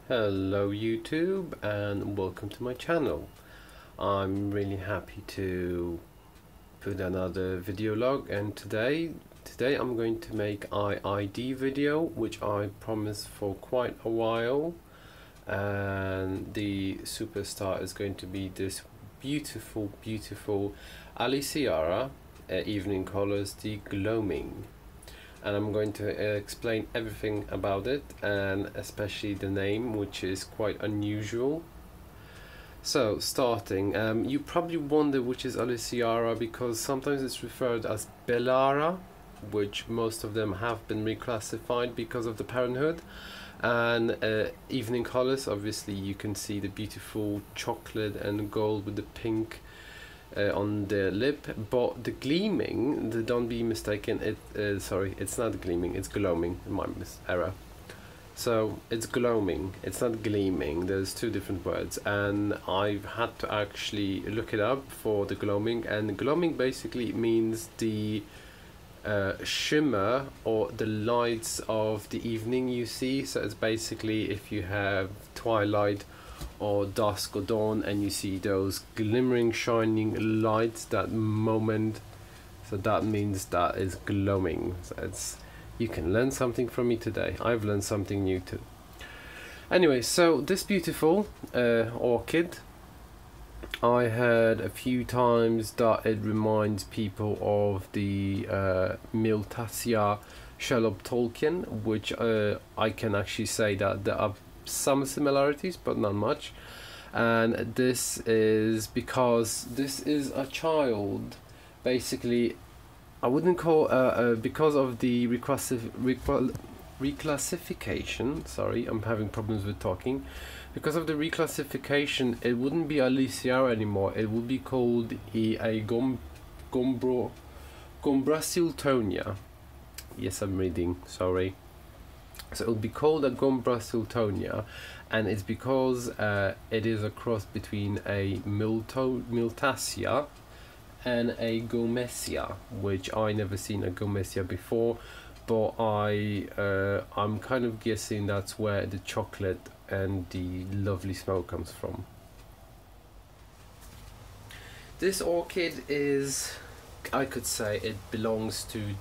Hello YouTube and welcome to my channel. I'm really happy to put another video log, and today I'm going to make IID video, which I promised for quite a while, and the superstar is going to be this beautiful Aliceara evening colors, the Gloaming. And I'm going to explain everything about it, and especially the name, which is quite unusual. So starting, you probably wonder which is Aliceara, because sometimes it's referred as Bellara, which most of them have been reclassified because of the parenthood. And evening colors, obviously you can see the beautiful chocolate and gold with the pink on the lip, but the Gleaming, don't be mistaken, sorry, it's not Gleaming, it's Gloaming, my error. So it's Gloaming, it's not Gleaming, there's two different words, and I've had to actually look it up for the Gloaming, and Gloaming basically means the shimmer or the lights of the evening you see. So it's basically if you have twilight or dusk or dawn and you see those glimmering shining lights, that moment, so that means that is Gloaming. So you can learn something from me today. I've learned something new too. Anyway, so this beautiful orchid, I heard a few times that it reminds people of the Miltasia Sherlock Tolkien, which I can actually say that there are some similarities but not much, and this is because this is a child, basically. I wouldn't call because of the reclassification, sorry, I'm having problems with talking. Because of the reclassification, it wouldn't be Aliceara anymore, it would be called a Gombrasiltonia. Yes, I'm reading, sorry. So it will be called a Gombrasiltonia, and it's because it is a cross between a Miltasia and a Gomesia, which I never seen a Gomesia before, but I'm kind of guessing that's where the chocolate and the lovely smell comes from. This orchid is, I could say, it belongs to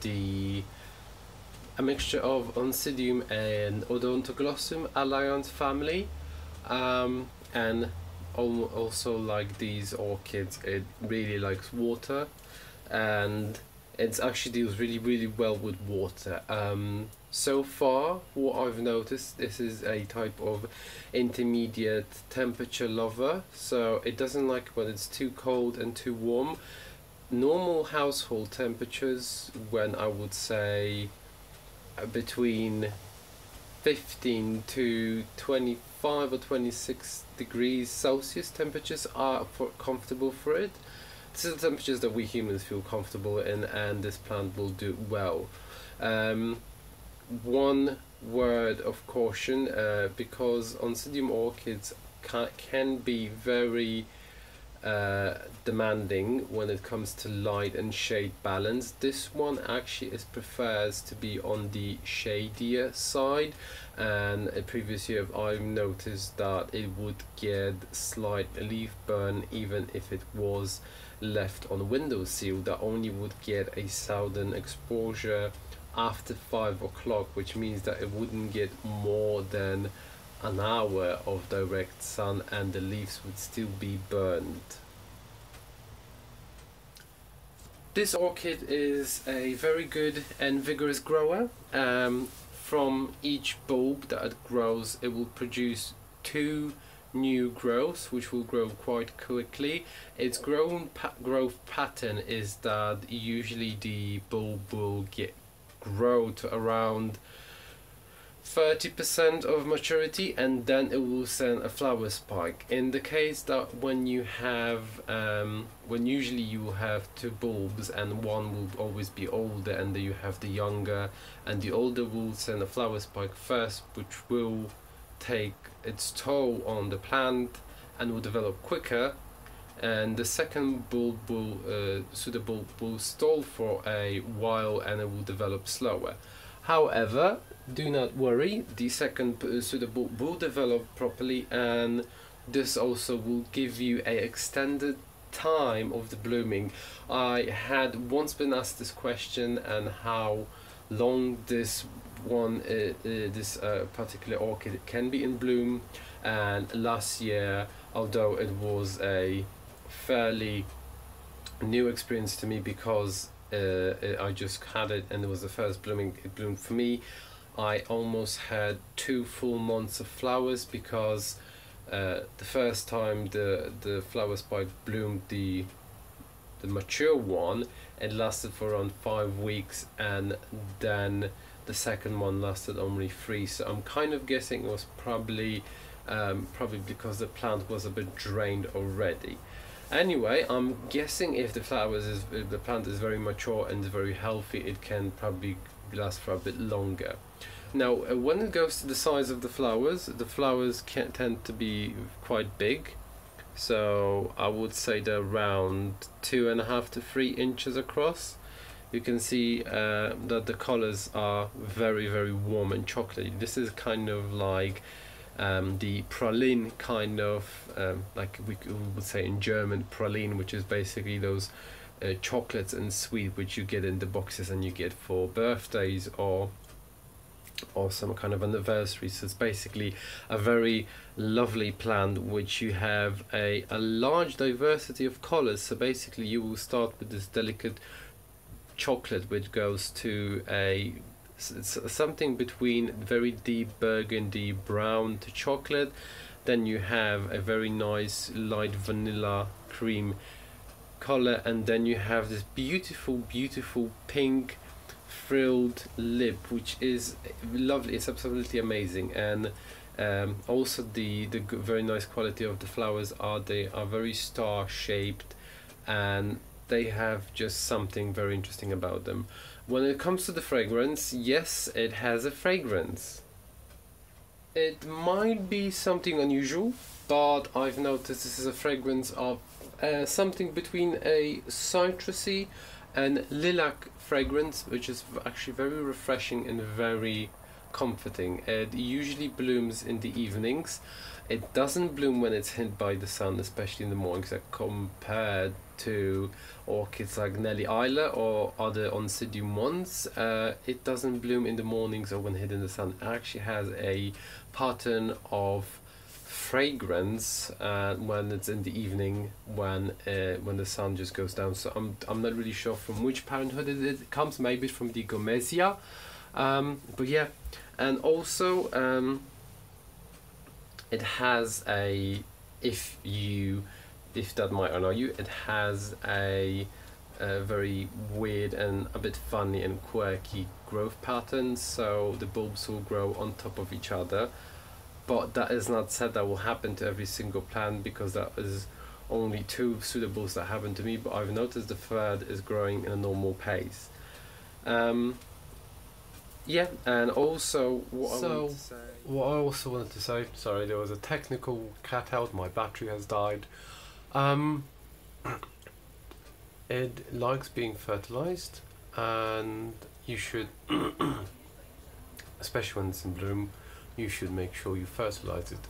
a mixture of Oncidium and Odontoglossum alliance family, and also, like these orchids, it really likes water, and it actually deals really well with water. So far, what I've noticed, this is a type of intermediate temperature lover, so it doesn't like when it's too cold and too warm. Normal household temperatures, when I would say between 15 to 25 or 26 degrees Celsius temperatures are comfortable for it. This is the temperatures that we humans feel comfortable in, and this plant will do well. One word of caution, because Oncidium orchids can be very demanding when it comes to light and shade balance. This one actually prefers to be on the shadier side, and a previous year I've noticed that it would get slight leaf burn even if it was left on a windowsill. That only would get a southern exposure after 5 o'clock, which means that it wouldn't get more than an hour of direct sun and the leaves would still be burned. This orchid is a very good and vigorous grower. From each bulb that it grows, it will produce 2 new growths, which will grow quite quickly. Its growth pattern is that usually the bulb will grow to around 30% of maturity, and then it will send a flower spike. In the case that when you have when usually you will have 2 bulbs and one will always be older, and then you have the younger, and the older will send a flower spike first, which will take its toll on the plant and will develop quicker, and the second bulb will stall for a while and it will develop slower. However, do not worry, the second pseudobulb will develop properly, and this also will give you a extended time of the blooming. I had once been asked this question and how long this particular orchid can be in bloom, and last year, although it was a fairly new experience to me because I just had it and it was the first blooming it bloomed for me, I almost had 2 full months of flowers, because the first time the flower spike bloomed, the mature one, it lasted for around 5 weeks, and then the second one lasted only 3. So I'm kind of guessing it was probably because the plant was a bit drained already. Anyway, I'm guessing if the plant is very mature and very healthy, it can probably last for a bit longer. Now, when it goes to the size of the flowers can tend to be quite big. So I would say they're around 2.5 to 3 inches across. You can see that the colors are very, very warm and chocolatey. This is kind of like the praline kind of, like we would say in German, praline, which is basically those chocolates and sweet which you get in the boxes and you get for birthdays or some kind of anniversary. So it's basically a very lovely plant which you have a large diversity of colors. So basically you will start with this delicate chocolate which goes to something between very deep burgundy brown to chocolate. Then you have a very nice light vanilla cream color, and then you have this beautiful pink frilled lip, which is lovely. It's absolutely amazing. And also the very nice quality of the flowers they are very star shaped, and they have just something very interesting about them. When it comes to the fragrance, yes, it has a fragrance. It might be something unusual, but I've noticed this is a fragrance of something between a citrusy and lilac fragrance, which is actually very refreshing and very comforting. It usually blooms in the evenings. It doesn't bloom when it's hit by the sun, especially in the mornings, compared to orchids like Nelly Isla or other Oncidium ones. It doesn't bloom in the mornings or when hit in the sun. It actually has a pattern of fragrance when it's in the evening, when the sun just goes down. So I'm not really sure from which parenthood it comes. Maybe from the Gomesia, but yeah. And also it has if that might annoy you, it has a very weird and a bit funny and quirky growth pattern. So the bulbs will grow on top of each other, but that is not said that will happen to every single plant, because that is only 2 pseudobulbs that happened to me. But I've noticed the third is growing in a normal pace. Yeah, and also what I also wanted to say, sorry, there was a technical cut out, my battery has died. It likes being fertilized, and you should, especially when it's in bloom, you should make sure you fertilize it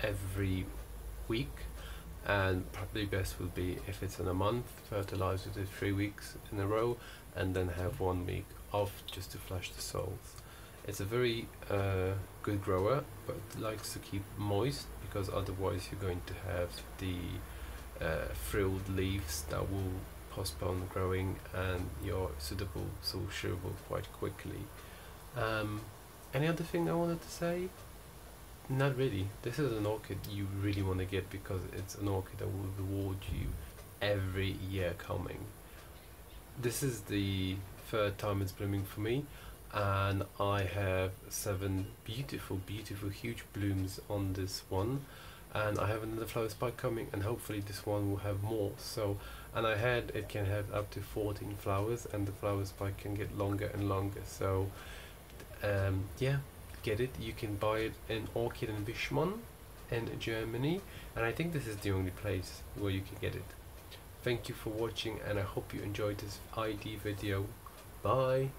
every week, and probably best would be if it's in a month, fertilize it 3 weeks in a row, and then have 1 week off just to flush the soils. It's a very good grower, but likes to keep moist, because otherwise you're going to have the frilled leaves that will postpone growing, and your pseudobulbs will shrivel quite quickly. Any other thing I wanted to say? Not really. This is an orchid you really want to get, because it's an orchid that will reward you every year coming. This is the 3rd time it's blooming for me, and I have 7 beautiful huge blooms on this one, and I have another flower spike coming, and hopefully this one will have more. So, and it can have up to 14 flowers, and the flower spike can get longer and longer. So yeah, get it. You can buy it in Orchid and Wischmann in Germany, and I think this is the only place where you can get it. Thank you for watching, and I hope you enjoyed this ID video. Bye.